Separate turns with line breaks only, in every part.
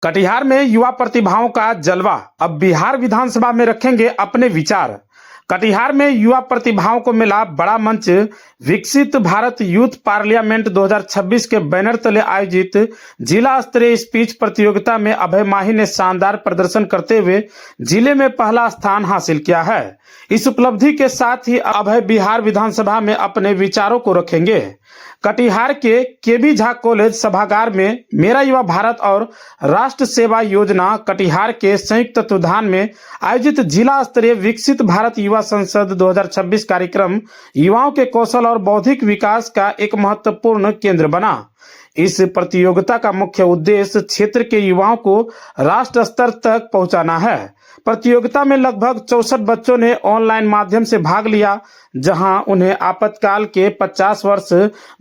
कटिहार में युवा प्रतिभाओं का जलवा, अब बिहार विधानसभा में रखेंगे अपने विचार। कटिहार में युवा प्रतिभाओं को मिला बड़ा मंच। विकसित भारत यूथ पार्लियामेंट 2026 के बैनर तले आयोजित जिला स्तरीय स्पीच प्रतियोगिता में अभय माही ने शानदार प्रदर्शन करते हुए जिले में पहला स्थान हासिल किया है। इस उपलब्धि के साथ ही अभय बिहार विधानसभा में अपने विचारों को रखेंगे। कटिहार के केबी झा कॉलेज सभागार में मेरा युवा भारत और राष्ट्र सेवा योजना कटिहार के संयुक्त तत्वाधान में आयोजित जिला स्तरीय विकसित भारत युवा संसद 2026 कार्यक्रम युवाओं के कौशल और बौद्धिक विकास का एक महत्वपूर्ण केंद्र बना। इस प्रतियोगिता का मुख्य उद्देश्य क्षेत्र के युवाओं को राष्ट्र स्तर तक पहुंचाना है। प्रतियोगिता में लगभग 64 बच्चों ने ऑनलाइन माध्यम से भाग लिया, जहां उन्हें आपातकाल के 50 वर्ष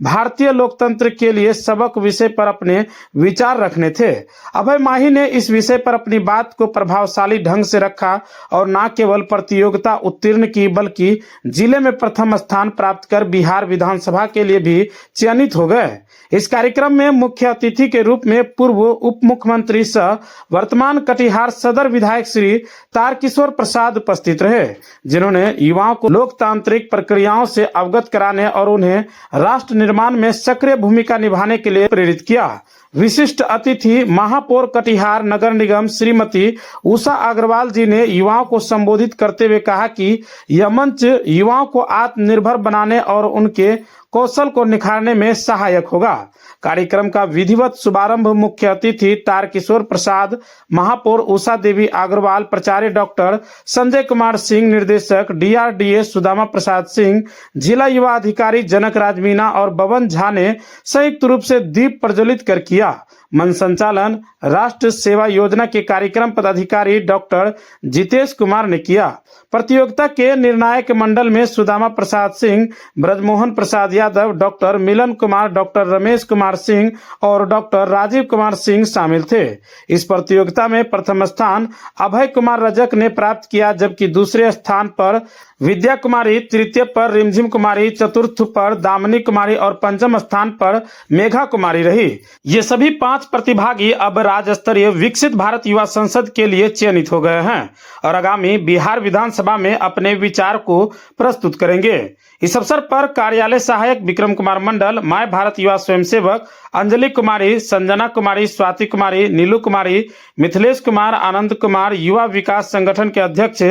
भारतीय लोकतंत्र के लिए सबक विषय पर अपने विचार रखने थे। अभय माही ने इस विषय पर अपनी बात को प्रभावशाली ढंग से रखा और न केवल प्रतियोगिता उत्तीर्ण की बल्कि जिले में प्रथम स्थान प्राप्त कर बिहार विधानसभा के लिए भी चयनित हो गए। इस कार्यक्रम में मुख्य अतिथि के रूप में पूर्व उप मुख्यमंत्री सह वर्तमान कटिहार सदर विधायक श्री तारकिशोर प्रसाद उपस्थित रहे, जिन्होंने युवाओं को लोकतांत्रिक प्रक्रियाओं से अवगत कराने और उन्हें राष्ट्र निर्माण में सक्रिय भूमिका निभाने के लिए प्रेरित किया। विशिष्ट अतिथि महापौर कटिहार नगर निगम श्रीमती उषा अग्रवाल जी ने युवाओं को संबोधित करते हुए कहा कि यह मंच युवाओं को आत्मनिर्भर बनाने और उनके कौशल को निखारने में सहायक होगा। कार्यक्रम का विधिवत शुभारंभ मुख्य अतिथि तारकिशोर प्रसाद, महापौर उषा देवी अग्रवाल, प्राचार्य डॉक्टर संजय कुमार सिंह, निर्देशक DRDA सुदामा प्रसाद सिंह, जिला युवा अधिकारी जनक राज मीना और बबन झा ने संयुक्त रूप से दीप प्रज्वलित कर किया। मंच संचालन राष्ट्र सेवा योजना के कार्यक्रम पदाधिकारी डॉक्टर जितेश कुमार ने किया। प्रतियोगिता के निर्णायक मंडल में सुदामा प्रसाद सिंह, ब्रजमोहन प्रसाद यादव, डॉक्टर मिलन कुमार, डॉक्टर रमेश कुमार सिंह और डॉक्टर राजीव कुमार सिंह शामिल थे। इस प्रतियोगिता में प्रथम स्थान अभय कुमार रजक ने प्राप्त किया, जबकि दूसरे स्थान पर विद्या कुमारी, तृतीय पर रिमझिम कुमारी, चतुर्थ पर दामिनी कुमारी और पंचम स्थान पर मेघा कुमारी रही। ये सभी 5 प्रतिभागी अब राज्य स्तरीय विकसित भारत युवा संसद के लिए चयनित हो गए हैं और आगामी बिहार विधानसभा में अपने विचार को प्रस्तुत करेंगे। इस अवसर पर कार्यालय सहायक विक्रम कुमार मंडल, माय भारत युवा स्वयंसेवक अंजलि कुमारी, संजना कुमारी, स्वाति कुमारी, नीलू कुमारी, मिथिलेश कुमार, आनंद कुमार, युवा विकास संगठन के अध्यक्ष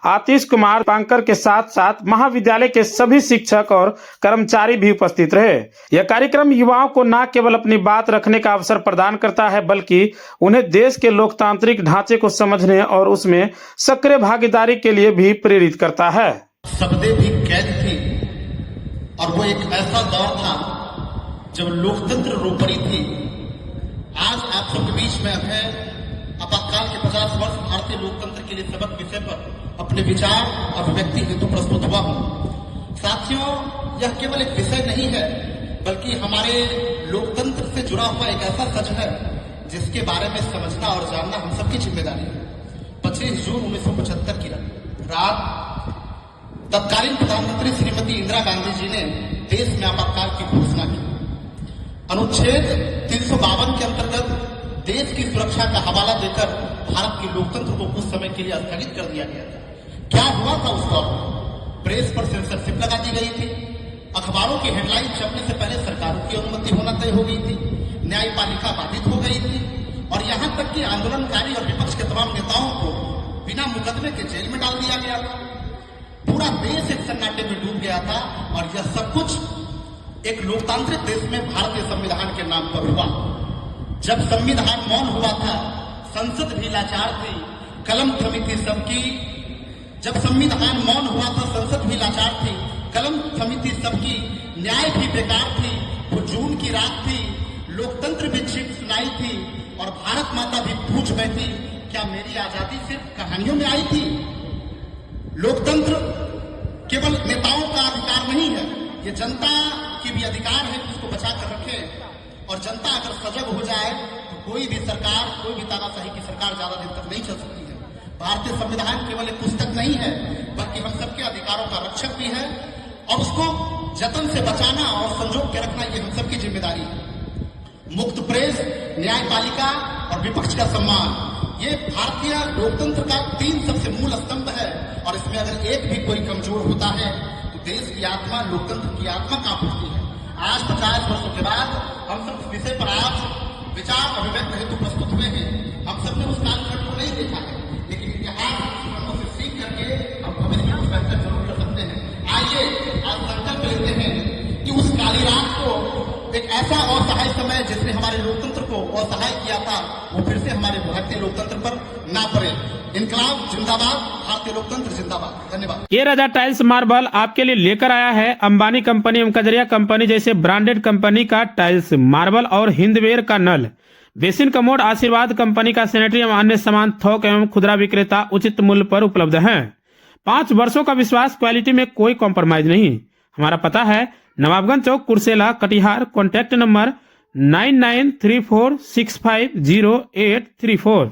आतिश कुमार पांकर के साथ साथ महाविद्यालय के सभी शिक्षक और कर्मचारी भी उपस्थित रहे। यह कार्यक्रम युवाओं को न केवल अपनी बात रखने का अवसर प्रदान करता है, बल्कि उन्हें देश के लोकतांत्रिक ढांचे को समझने और उसमें सक्रिय भागीदारी के लिए भी प्रेरित करता है।
शब्दें भी कैद थी और वो एक ऐसा दौर था जब लोकतंत्र रोपड़ी थी। आज आप सबके बीच में है आपातकाल के 50 वर्ष भारतीय लोकतंत्र के लिए सबक विषय पर अपने विचार अभिव्यक्ति हेतु प्रस्तुत हुआ हूं। साथियों, यह केवल एक विषय नहीं है, बल्कि हमारे लोकतंत्र से जुड़ा हुआ एक ऐसा सच है जिसके बारे में समझना और जानना हम सबकी जिम्मेदारी है। 25 जून 1975 की रात तत्कालीन प्रधानमंत्री श्रीमती इंदिरा गांधी जी ने देश में आपातकाल की घोषणा की। अनुच्छेद 352 के अंतर्गत देश की सुरक्षा का हवाला देकर भारत के लोकतंत्र को कुछ समय के लिए स्थगित कर दिया गया था। क्या हुआ था उस दौर में? प्रेस पर सेंसरशिप लगा दी गई थी, अखबारों की हेडलाइन छपने से पहले सरकारों की अनुमति होना तय हो गई थी, न्यायपालिका बाधित हो गई थी और यहां तक कि आंदोलनकारी और विपक्ष के तमाम नेताओं को बिना मुकदमे के जेल में डाल दिया गया था। पूरा देश एक सन्नाटे में डूब गया था और यह सब कुछ एक लोकतांत्रिक देश में भारतीय संविधान के नाम पर हुआ। जब संविधान मौन हुआ था, संसद भी लाचार थी, कलम थमी थी सबकी। जब संविधान मौन हुआ था, संसद भी लाचार थी, कलम थमी थी सबकी, न्याय भी बेकार थी, वो जून की रात थी, लोकतंत्र भी चीख सुनाई थी और भारत माता भी पूछ बैठी, क्या मेरी आजादी सिर्फ कहानियों में आई थी? लोकतंत्र केवल नेताओं का अधिकार नहीं है, ये जनता की भी अधिकार है कि उसको बचा कर रखे। और जनता अगर सजग हो जाए तो कोई भी सरकार, कोई भी तानाशाही की सरकार ज्यादा दिन तक नहीं चल सकती है। भारतीय संविधान केवल एक पुस्तक नहीं है, बल्कि हम सबके अधिकारों का रक्षक भी है और उसको जतन से बचाना और संजो के रखना ये हम सबकी जिम्मेदारी है। मुक्त प्रेस, न्यायपालिका और विपक्ष का सम्मान, ये भारतीय लोकतंत्र का 3 सबसे मूल स्तंभ है। और इसमें अगर एक भी कोई कमजोर होता है तो देश की आत्मा, लोकतंत्र की आत्मा कांप उठती है। आज 50 वर्षों के बाद हम सब इस विषय पर आज विचार अभिव्यक्त हेतु प्रस्तुत हुए हैं। हम सबने उस कालखंड को नहीं देखा है, लेकिन इतिहास से सीख करके हम भविष्य को बेहतर जरूर कर सकते हैं। आइए आज संकल्प लेते हैं कि उस काली रात को, एक ऐसा असहाय समय जिसने हमारे लोकतंत्र को असहाय किया था, वो फिर से हमारे भारतीय लोकतंत्र पर ना पड़े। इनकलाब जिंदाबाद, भारतीय लोकतंत्र जिंदाबाद। धन्यवाद।
ये रजा टाइल्स मार्बल आपके लिए लेकर आया है अंबानी कंपनी एवं कजरिया कंपनी जैसे ब्रांडेड कंपनी का टाइल्स मार्बल और हिंदवेयर का नल, बेसिन कमोड, आशीर्वाद कंपनी का सैनिटरी एवं अन्य सामान थोक एवं खुदरा विक्रेता उचित मूल्य पर उपलब्ध हैं। 5 वर्षों का विश्वास, क्वालिटी में कोई कॉम्प्रोमाइज नहीं। हमारा पता है नवाबगंज चौक, कुर्सेला, कटिहार। Contact number 9934650834।